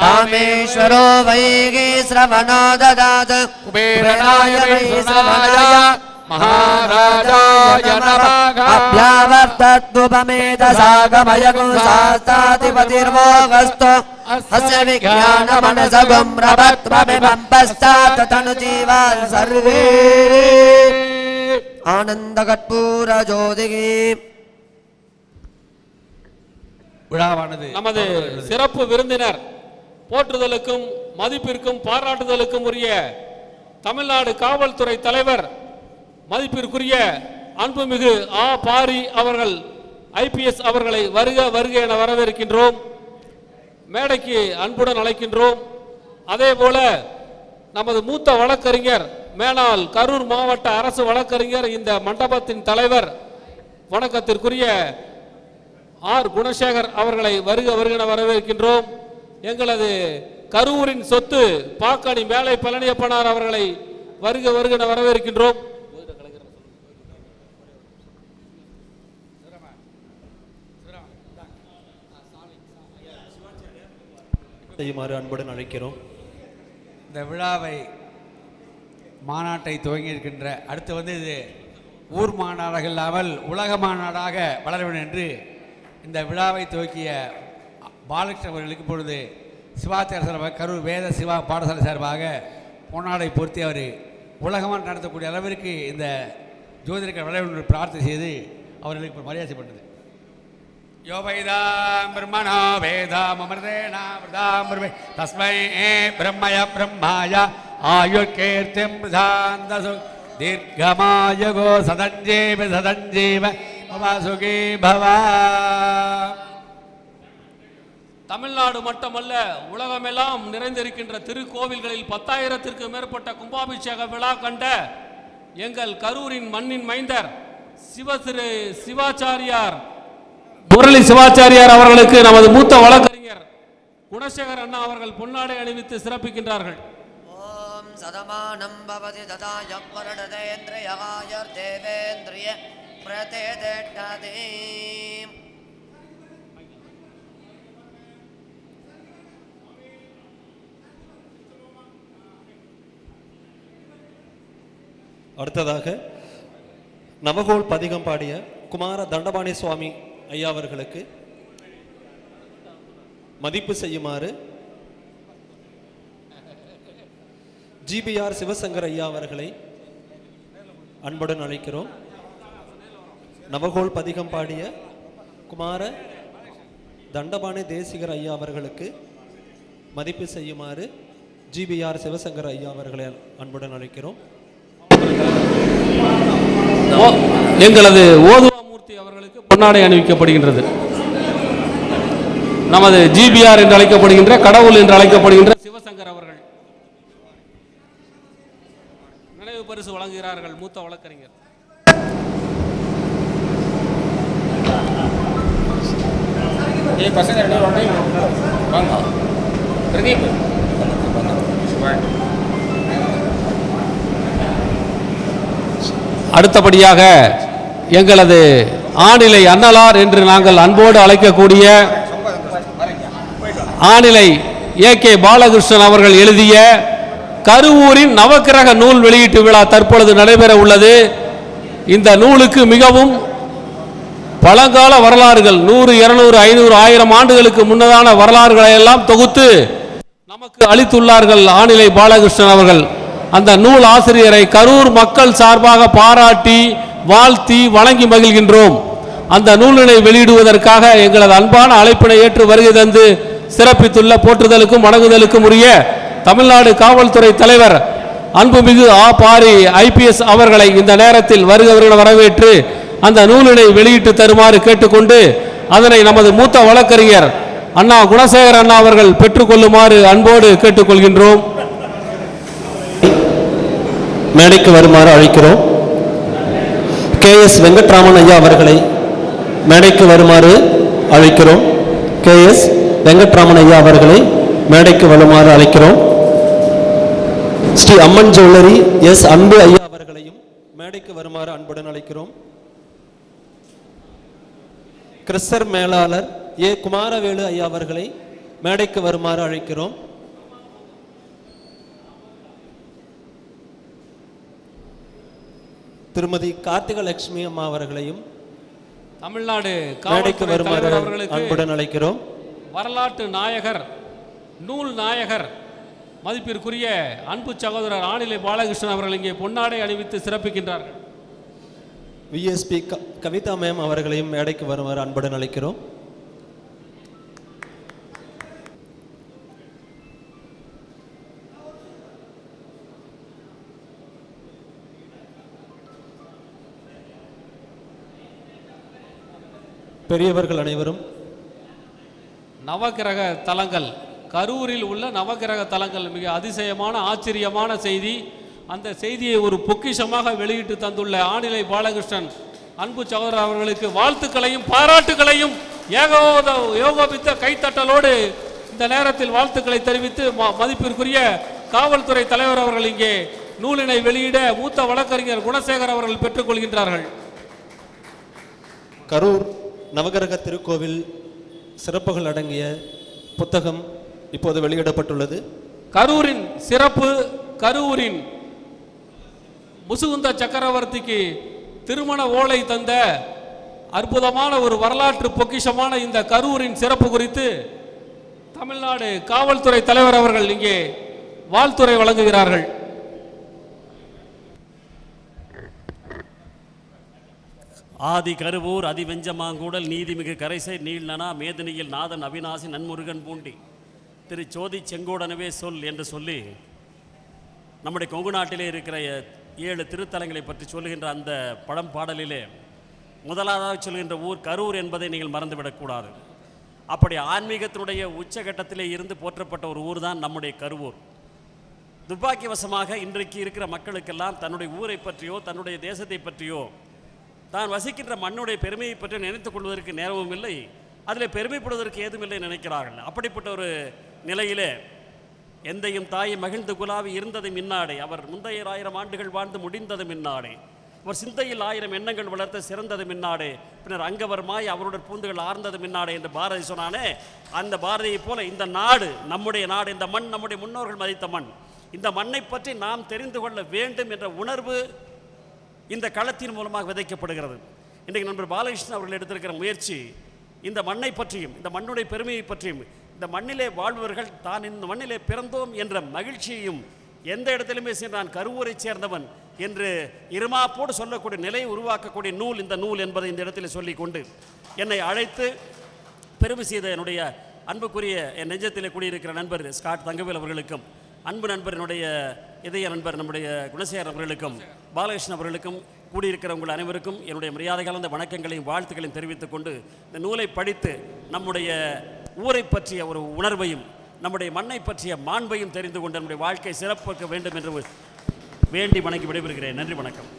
कामेश्वरो वैगे श्रवणो ददात् कुबेरनाय महाराजाय नमः अभ्यावर्तद्भुपमेतसागमयगुंसास्तातिपतिर्वोगस्तो अस्य विज्ञानमनसगं प्रभत्वमिमं पश्चात् तनुजीवान् सर्वे आनन्दकर्पूरज्योतिः விழாவானது நமது சிறப்பு விருந்தினர் போற்றுதலுக்கும் மதிப்பிற்கும் பாராட்டுதலுக்கும் உரிய தமிழ்நாடு காவல்துறை தலைவர் மதிப்பிற்குரிய அன்புமிகு ஆ பாரி அவர்கள் IPS அவர்களை வருக வருக என வரவேற்கின்றோம். மேடைக்கு அன்புடன் அழைக்கின்றோம். அதே போல நமது மூத்த வழக்கறிஞர் மேலாள் கரூர் மாவட்ட அரசு வழக்கறிஞர் இந்த மண்டபத்தின் தலைவர் வணக்கத்திற்குரிய ஆர் குணசேகர் அவர்களை வருக வருக என வரவேற்கின்றோம். எங்களது கரூரின் சொத்து பாக்காணி மேலை பழனியப்பனார் அவர்களை வருக வருக என வரவேற்கின்றோம். செய்யுமாறு அன்புடன் அழைக்கிறோம். இந்த விழாவை மாநாட்டை துவங்கி இருக்கின்ற அடுத்து இது ஊர் மாநாடாக இல்லாமல் உலக மாநாடாக வளர வேண்டும் என்று இந்த விழாவை துவக்கிய பாலகிருஷ்ணன் அவர்களுக்கு இப்பொழுது சிவாச்சார கரூர் வேத சிவா பாடசாலை சார்பாக பொன்னாடை பொருத்தி அவர் உலகமாக நடத்தக்கூடிய அளவிற்கு இந்த ஜோதிடர்கள் வளர வேண்டும் என்று பிரார்த்தனை செய்து அவர்களுக்கு மரியாதைப்பட்டது. யோவைதாம் பிரம்மணோ வேதாம் அமிர்தேனாம் தஸ்மை பிரம்மய பிரம்மாய ஆயுர்கீர்த்திம் பிரதாந்தசு தீர்க்கமாயகோ சதஞ்சீவ சதஞ்சீவ சுகி பவா. தமிழ்நாடு மட்டுமல்ல உலகமெல்லாம் நிறைந்திருக்கின்ற திருக்கோவில்களில் 10,000த்திற்கு மேற்பட்ட கும்பாபிஷேக விழா கண்ட எங்கள் கரூரின் மண்ணின் மைந்தர் சிவாச்சாரியார் முரளி சிவாச்சாரியார் அவர்களுக்கு நமது மூத்த வழக்கறிஞர் குணசேகர் அண்ணா அவர்கள் பொன்னாடை அணிவித்து சிறப்பிக்கின்றார்கள். ஓம் சதமானம் பவதி ததாய பரடதேந்திரயாயர் தேவேந்திரிய பிரதேதேட்டதே. அடுத்ததாக நவகோல் பதிகம் பாடிய குமார தண்டபாணி சுவாமி ஐயா அவர்களுக்கு மதிப்பு செய்யுமாறு GBR சிவசங்கர் ஐயா அவர்களை அன்புடன் அழைக்கிறோம். நவகோல் பதிகம் பாடிய குமார தண்டபாணி தேசிகர் ஐயா அவர்களுக்கு மதிப்பு செய்யுமாறு GBR சிவசங்கர் ஐயா அவர்களை அன்புடன் அழைக்கிறோம். எங்களது ஓதுவாமூர்த்தி அவர்களுக்கு பொன்னாடை அணிவிக்கப்படுகின்றது. நமது GBR என்று அழைக்கப்படுகின்ற கடவுள் என்று அழைக்கப்படுகின்ற சிவசங்கர் அவர்கள் நினைவு பரிசு வழங்குகிறார்கள். மூத்த வழக்கறிஞர் அடுத்தபடியாக எங்களது ஆணிலை அன்னலார் என்று நாங்கள் அன்போடு அழைக்கக்கூடிய ஆணிலை AK பாலகிருஷ்ணன் அவர்கள் எழுதிய கருவூரின் நவக்கிரக நூல் வெளியீட்டு விழா தற்பொழுது நடைபெற உள்ளது. இந்த நூலுக்கு மிகவும் பழங்கால வரலாறுகள் 100, 200, 500, 1000 ஆண்டுகளுக்கு முன்னதான வரலாறுகளை எல்லாம் தொகுத்து நமக்கு அளித்துள்ளார்கள் ஆணிலை பாலகிருஷ்ணன் அவர்கள். அந்த நூல் ஆசிரியரை கரூர் மக்கள் சார்பாக பாராட்டி வாழ்த்தி வழங்கி மகிழ்கின்றோம். அந்த நூலினை வெளியிடுவதற்காக எங்களது அன்பான அழைப்பினை ஏற்று வருகை தந்து சிறப்பித்துள்ள போற்றுதலுக்கும் வணங்குதலுக்கும் உரிய தமிழ்நாடு காவல்துறை தலைவர் அன்புமிகு ஆ பாரி IPS அவர்களை இந்த நேரத்தில் வருகவர்கள் வரவேற்று அந்த நூலினை வெளியிட்டு தருமாறு கேட்டுக்கொண்டு அதனை நமது மூத்த வழக்கறிஞர் அண்ணா குணசேகர் அண்ணா அவர்கள் பெற்றுக்கொள்ளுமாறு அன்போடு கேட்டுக்கொள்கின்றோம். மேடைக்கு வருமாறு அழைக்கிறோம். KS வெங்கட்ராமன் ஐயா அவர்களை மேடைக்கு வருமாறு அழைக்கிறோம். KS வெங்கட்ராமன் ஐயா அவர்களை மேடைக்கு வருமாறு அழைக்கிறோம். ஸ்ரீ அம்மன் ஜுவல்லரி எஸ் அன்பு ஐயா அவர்களையும் மேடைக்கு வருமாறு அன்புடன் அழைக்கிறோம். கிறிஸ்தர் மேலாளர் ஏ குமாரவேலு ஐயா அவர்களை மேடைக்கு வருமாறு அழைக்கிறோம். திருமதி கார்த்திகலட்சுமி அம்மா அவர்களையும் தமிழ்நாடு மேடைக்கு காவல்துறை வருமாறு தலைவர் அவர்களுக்கு அன்புடன் அழைக்கிறோம். வரலாற்று நாயகர், நூல் நாயகர், மதிப்பிற்குரிய அன்பு சகோதரர் ஆணிலை பாலகிருஷ்ணன் அவர்கள் இங்கே பொன்னாடை அணிவித்து சிறப்பிக்கின்றார்கள். விஎஸ்பி கவிதா மேம் அவர்களையும் மேடைக்கு வருமாறு அன்புடன் அழைக்கிறோம். பெரியவர்கள் அனைவரும் நவகிரக தலங்கள், கரூரில் உள்ள நவகிரக தலங்கள் மிக அதிசயமான ஆச்சரியமான செய்தி. அந்த செய்தியை ஒரு பொக்கிஷமாக வெளியிட்டு தந்துள்ள ஆணிலை பாலகிருஷ்ணன் அன்பு சகோதரர் அவர்களுக்கு வாழ்த்துக்களையும் பாராட்டுகளையும் யோகோபித்த கைத்தட்டலோடு இந்த நேரத்தில் வாழ்த்துக்களை தெரிவித்து மதிப்பிற்குரிய காவல்துறை தலைவர் அவர்கள் இங்கே நூலினை வெளியிட மூத்த வழக்கறிஞர் குணசேகர் அவர்கள் பெற்றுக்கொள்கின்றார்கள். கரூர் நவகிரக திருக்கோவில் சிறப்புகள் அடங்கிய புத்தகம் இப்போது வெளியிடப்பட்டுள்ளது. கரூரின் சிறப்பு, கரூரின் முசுகுந்த சக்கரவர்த்திக்கு திருமண ஓலை தந்த அற்புதமான ஒரு வரலாற்று பொக்கிஷமான இந்த கரூரின் சிறப்பு குறித்து தமிழ்நாடு காவல்துறை தலைவர் அவர்கள் இங்கே வாழ்த்துரை வழங்குகிறார்கள். ஆதி கருவூர் அதிவெஞ்சமாங்கூடல் நீதிமிகு கரைசை நீள்நனா மேதினியில் நாதன் அவிநாசி நன்முருகன் பூண்டி திரு சோதி செங்கோடனவே சொல் என்று சொல்லி நம்முடைய கொங்கு நாட்டிலே இருக்கிற 7 திருத்தலங்களை பற்றி சொல்லுகின்ற அந்த பழம்பாடலிலே முதலாவதாக சொல்கின்ற ஊர் கரூர் என்பதை நீங்கள் மறந்துவிடக்கூடாது. அப்படி ஆன்மீகத்தினுடைய உச்சகட்டத்திலே இருந்து போற்றப்பட்ட ஒரு ஊர் தான் நம்முடைய கருவூர். துர்பாக்கியவசமாக இன்றைக்கு இருக்கிற மக்களுக்கெல்லாம் தன்னுடைய ஊரை பற்றியோ தன்னுடைய தேசத்தை பற்றியோ தான் வசிக்கின்ற மண்ணுடைய பெருமையை பற்றி நினைத்துக் கொள்வதற்கு நேரமும் இல்லை, அதில் பெருமைப்படுவதற்கு ஏதுமில்லை நினைக்கிறார்கள். அப்படிப்பட்ட ஒரு நிலையிலே எந்தையும் தாயை மகிழ்ந்து குலாவி இருந்தது மின்னாடே, அவர் முந்தைய 1000 ஆண்டுகள் வாழ்ந்து முடிந்தது மின்னாடே, அவர் சிந்தையில் 1000 எண்ணங்கள் வளர்த்த சிறந்தது மின்னாடே, பின்னர் அங்கவர்மாய் அவருடைய பூந்துகள் ஆர்ந்தது மின்னாடே என்று பாரதி சொன்னானே, அந்த பாரதியை போல இந்த நாடு நம்முடைய நாடு, இந்த மண் நம்முடைய முன்னோர்கள் மதித்த மண், இந்த மண்ணை பற்றி நாம் தெரிந்து கொள்ள வேண்டும் என்ற உணர்வு இந்த களத்தின் மூலமாக விதைக்கப்படுகிறது. இன்றைக்கு நண்பர் பாலகிருஷ்ணன் அவர்கள் எடுத்திருக்கிற முயற்சி இந்த மண்ணை பற்றியும் இந்த மண்ணுடைய பெருமையை பற்றியும் இந்த மண்ணிலே வாழ்பவர்கள் தான் இந்த மண்ணிலே பிறந்தோம் என்ற மகிழ்ச்சியையும் எந்த இடத்திலுமே சென்று நான் கருவூரை சேர்ந்தவன் என்று இருமாப்போடு சொல்லக்கூடிய நிலையை உருவாக்கக்கூடிய நூல் இந்த நூல் என்பதை இந்த இடத்தில் சொல்லிக்கொண்டு என்னை அழைத்து பெருமை செய்த என்னுடைய அன்புக்குரிய என் நெஞ்சத்திலே கூடியிருக்கிற நண்பர் ஸ்காட் தங்கவேல் அவர்களுக்கும், அன்பு நண்பர் என்னுடைய இதய நண்பர் நம்முடைய குணசேகர் அவர்களுக்கும், பாலகிருஷ்ணன் அவர்களுக்கும், கூடியிருக்கிற உங்கள் அனைவருக்கும் என்னுடைய மரியாதை கலந்த வணக்கங்களையும் வாழ்த்துக்களையும் தெரிவித்துக் கொண்டு இந்த நூலை படித்து நம்முடைய ஊரை பற்றிய ஒரு உணர்வையும் நம்முடைய மண்ணை பற்றிய மாண்பையும் தெரிந்து கொண்டு நம்முடைய வாழ்க்கை சிறப்பாக்க வேண்டும் என்று வேண்டி வணங்கி விடைபெறுகிறேன். நன்றி, வணக்கம்.